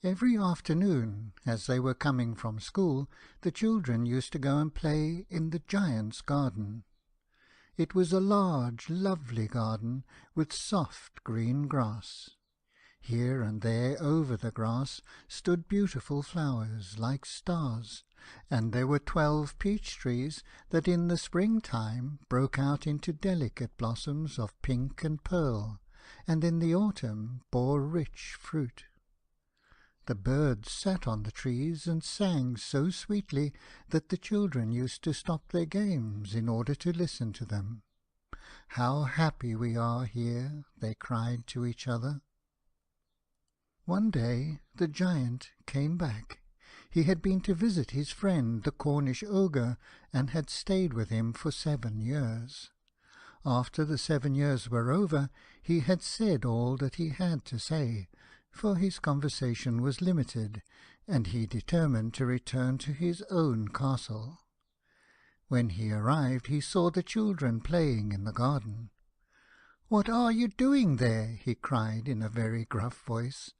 Every afternoon, as they were coming from school, the children used to go and play in the giant's garden. It was a large, lovely garden, with soft green grass. Here and there over the grass stood beautiful flowers like stars, and there were 12 peach trees that in the spring-time broke out into delicate blossoms of pink and pearl, and in the autumn bore rich fruit. The birds sat on the trees and sang so sweetly that the children used to stop their games in order to listen to them. "How happy we are here," they cried to each other. One day the giant came back. He had been to visit his friend the Cornish ogre, and had stayed with him for 7 years. After the 7 years were over, he had said all that he had to say, for his conversation was limited, and he determined to return to his own castle. When he arrived, he saw the children playing in the garden. "What are you doing there?" he cried in a very gruff voice,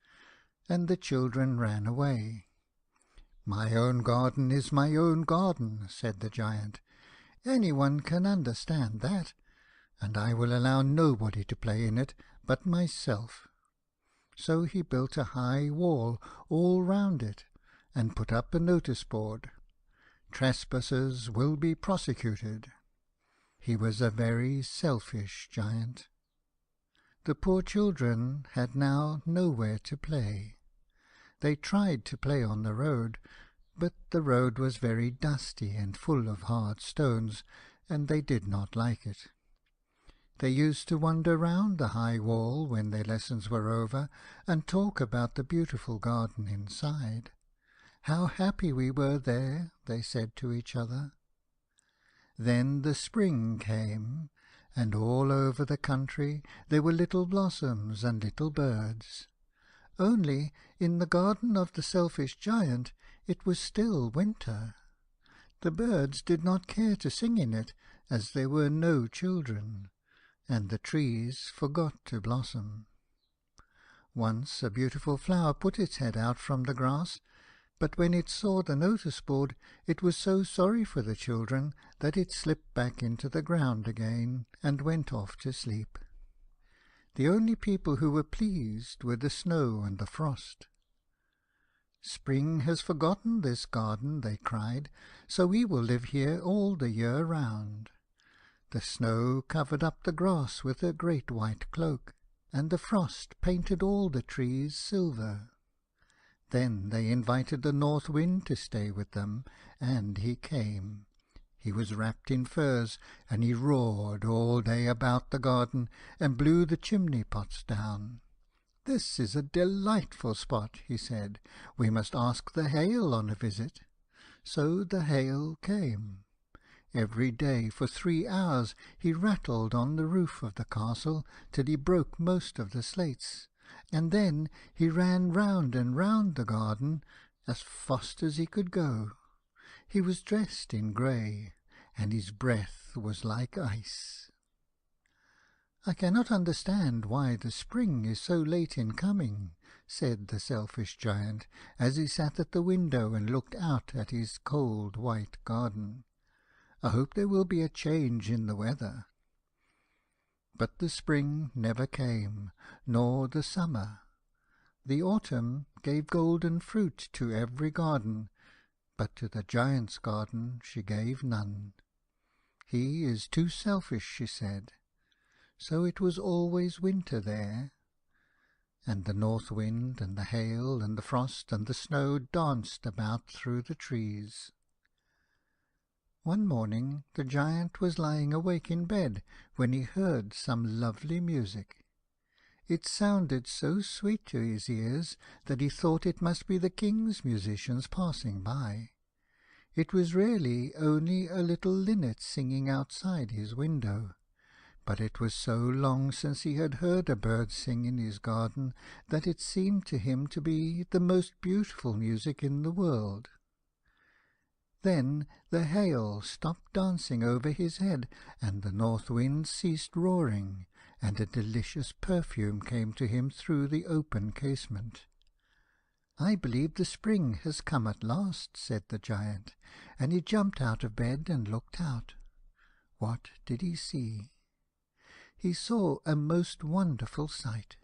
and the children ran away. "My own garden is my own garden," said the giant. "Anyone can understand that, and I will allow nobody to play in it but myself." So he built a high wall all round it, and put up a notice board: "Trespassers will be prosecuted." He was a very selfish giant. The poor children had now nowhere to play. They tried to play on the road, but the road was very dusty and full of hard stones, and they did not like it. They used to wander round the high wall when their lessons were over, and talk about the beautiful garden inside. "How happy we were there," they said to each other. Then the spring came, and all over the country there were little blossoms and little birds. Only in the garden of the selfish giant it was still winter. The birds did not care to sing in it, as there were no children, and the trees forgot to blossom. Once a beautiful flower put its head out from the grass, but when it saw the notice board it was so sorry for the children that it slipped back into the ground again and went off to sleep. The only people who were pleased were the snow and the frost. "Spring has forgotten this garden," they cried, "so we will live here all the year round." The snow covered up the grass with a great white cloak, and the frost painted all the trees silver. Then they invited the North Wind to stay with them, and he came. He was wrapped in furs, and he roared all day about the garden, and blew the chimney pots down. "This is a delightful spot," he said. "We must ask the Hail on a visit." So the Hail came. Every day for 3 hours he rattled on the roof of the castle till he broke most of the slates, and then he ran round and round the garden as fast as he could go. He was dressed in grey, and his breath was like ice. "I cannot understand why the spring is so late in coming," said the selfish giant, as he sat at the window and looked out at his cold white garden. "I hope there will be a change in the weather." But the spring never came, nor the summer. The autumn gave golden fruit to every garden, but to the giant's garden she gave none. "He is too selfish," she said. So it was always winter there, and the North Wind and the Hail and the Frost and the Snow danced about through the trees. One morning the giant was lying awake in bed when he heard some lovely music. It sounded so sweet to his ears that he thought it must be the king's musicians passing by. It was really only a little linnet singing outside his window, but it was so long since he had heard a bird sing in his garden that it seemed to him to be the most beautiful music in the world. Then the Hail stopped dancing over his head, and the North Wind ceased roaring, and a delicious perfume came to him through the open casement. "I believe the spring has come at last," said the giant, and he jumped out of bed and looked out. What did he see? He saw a most wonderful sight.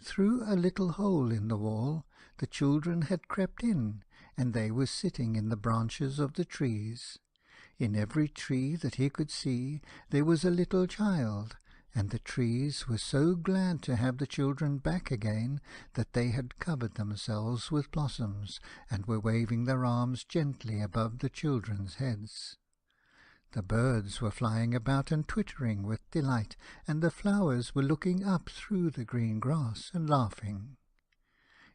Through a little hole in the wall the children had crept in, and they were sitting in the branches of the trees. In every tree that he could see there was a little child, and the trees were so glad to have the children back again that they had covered themselves with blossoms, and were waving their arms gently above the children's heads. The birds were flying about and twittering with delight, and the flowers were looking up through the green grass and laughing.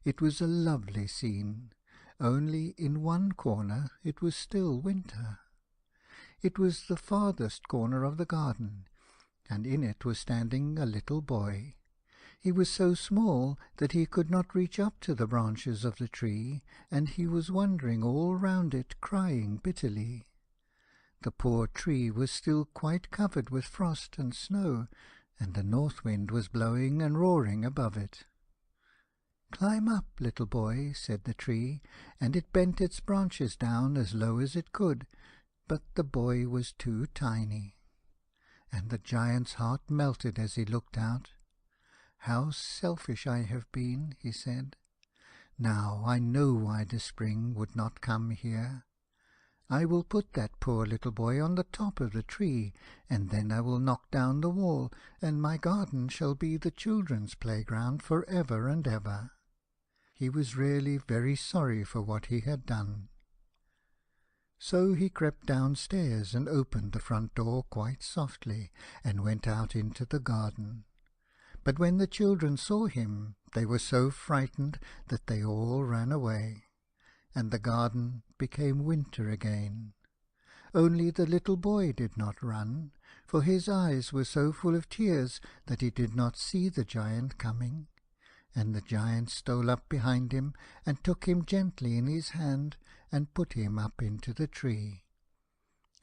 It was a lovely scene, only in one corner it was still winter. It was the farthest corner of the garden, and in it was standing a little boy. He was so small that he could not reach up to the branches of the tree, and he was wandering all round it, crying bitterly. The poor tree was still quite covered with frost and snow, and the north wind was blowing and roaring above it. "Climb up, little boy," said the tree, and it bent its branches down as low as it could, but the boy was too tiny. And the giant's heart melted as he looked out. "How selfish I have been," he said. "Now I know why the spring would not come here. I will put that poor little boy on the top of the tree, and then I will knock down the wall, and my garden shall be the children's playground for ever and ever." He was really very sorry for what he had done. So he crept downstairs and opened the front door quite softly, and went out into the garden. But when the children saw him, they were so frightened that they all ran away, and the garden became winter again. Only the little boy did not run, for his eyes were so full of tears that he did not see the giant coming. And the giant stole up behind him and took him gently in his hand and put him up into the tree.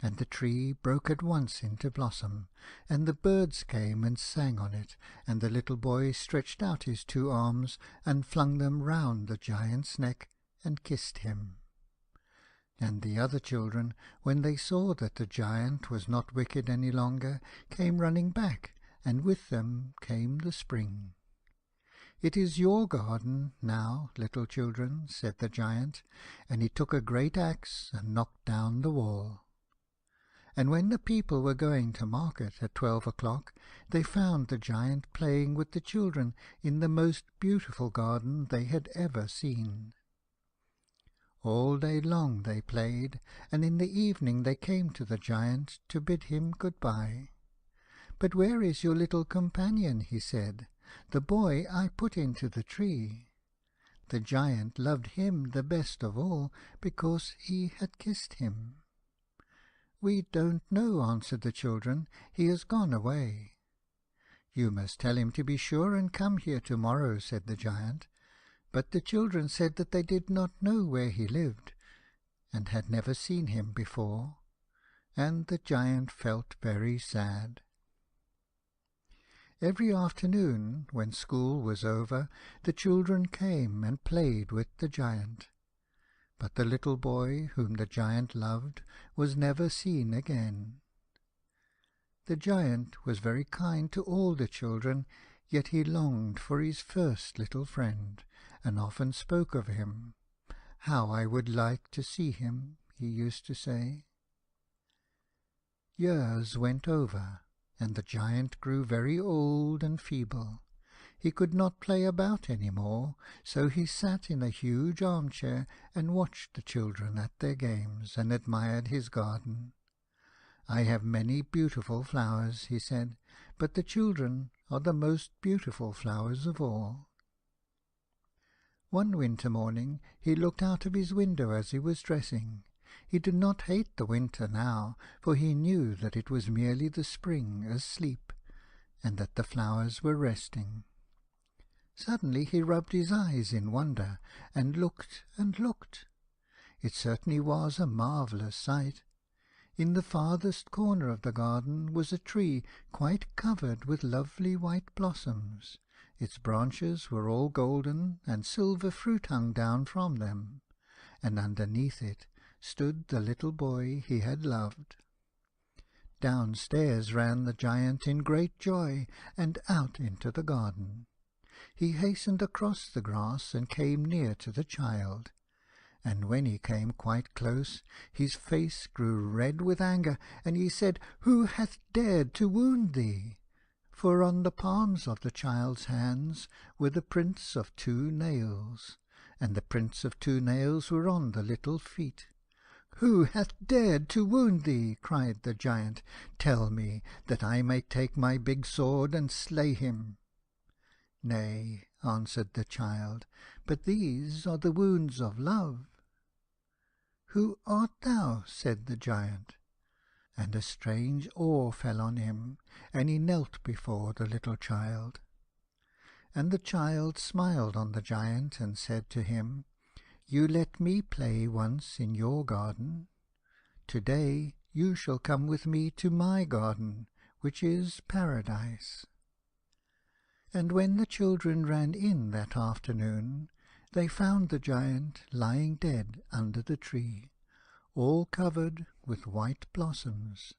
And the tree broke at once into blossom, and the birds came and sang on it, and the little boy stretched out his 2 arms and flung them round the giant's neck and kissed him. And the other children, when they saw that the giant was not wicked any longer, came running back, and with them came the spring. "It is your garden now, little children," said the giant, and he took a great axe and knocked down the wall. And when the people were going to market at 12 o'clock, they found the giant playing with the children in the most beautiful garden they had ever seen. All day long they played, and in the evening they came to the giant to bid him good-bye. "But where is your little companion?" he said. "The boy I put into the tree." The giant loved him the best of all, because he had kissed him. "We don't know," answered the children. "He has gone away." "You must tell him to be sure and come here to-morrow," said the giant. But the children said that they did not know where he lived, and had never seen him before, and the giant felt very sad. Every afternoon, when school was over, the children came and played with the giant. But the little boy, whom the giant loved, was never seen again. The giant was very kind to all the children, yet he longed for his first little friend, and often spoke of him. "How I would like to see him," he used to say. Years went over, and the giant grew very old and feeble. He could not play about any more, so he sat in a huge armchair and watched the children at their games, and admired his garden. "I have many beautiful flowers," he said, "but the children are the most beautiful flowers of all." One winter morning he looked out of his window as he was dressing. He did not hate the winter now, for he knew that it was merely the spring asleep, and that the flowers were resting. Suddenly he rubbed his eyes in wonder, and looked and looked. It certainly was a marvellous sight. In the farthest corner of the garden was a tree quite covered with lovely white blossoms, Its branches were all golden, and silver fruit hung down from them, and underneath it stood the little boy he had loved. Downstairs ran the giant in great joy, and out into the garden. He hastened across the grass and came near to the child. And when he came quite close, his face grew red with anger, and he said, "Who hath dared to wound thee?" For on the palms of the child's hands were the prints of 2 nails, and the prints of 2 nails were on the little feet. "Who hath dared to wound thee?" cried the giant. "Tell me, that I may take my big sword and slay him." "Nay," answered the child, "but these are the wounds of love." "Who art thou?" said the giant. And a strange awe fell on him, and he knelt before the little child. And the child smiled on the giant, and said to him, "You let me play once in your garden. To-day you shall come with me to my garden, which is Paradise." And when the children ran in that afternoon, they found the giant lying dead under the tree, all covered with white blossoms.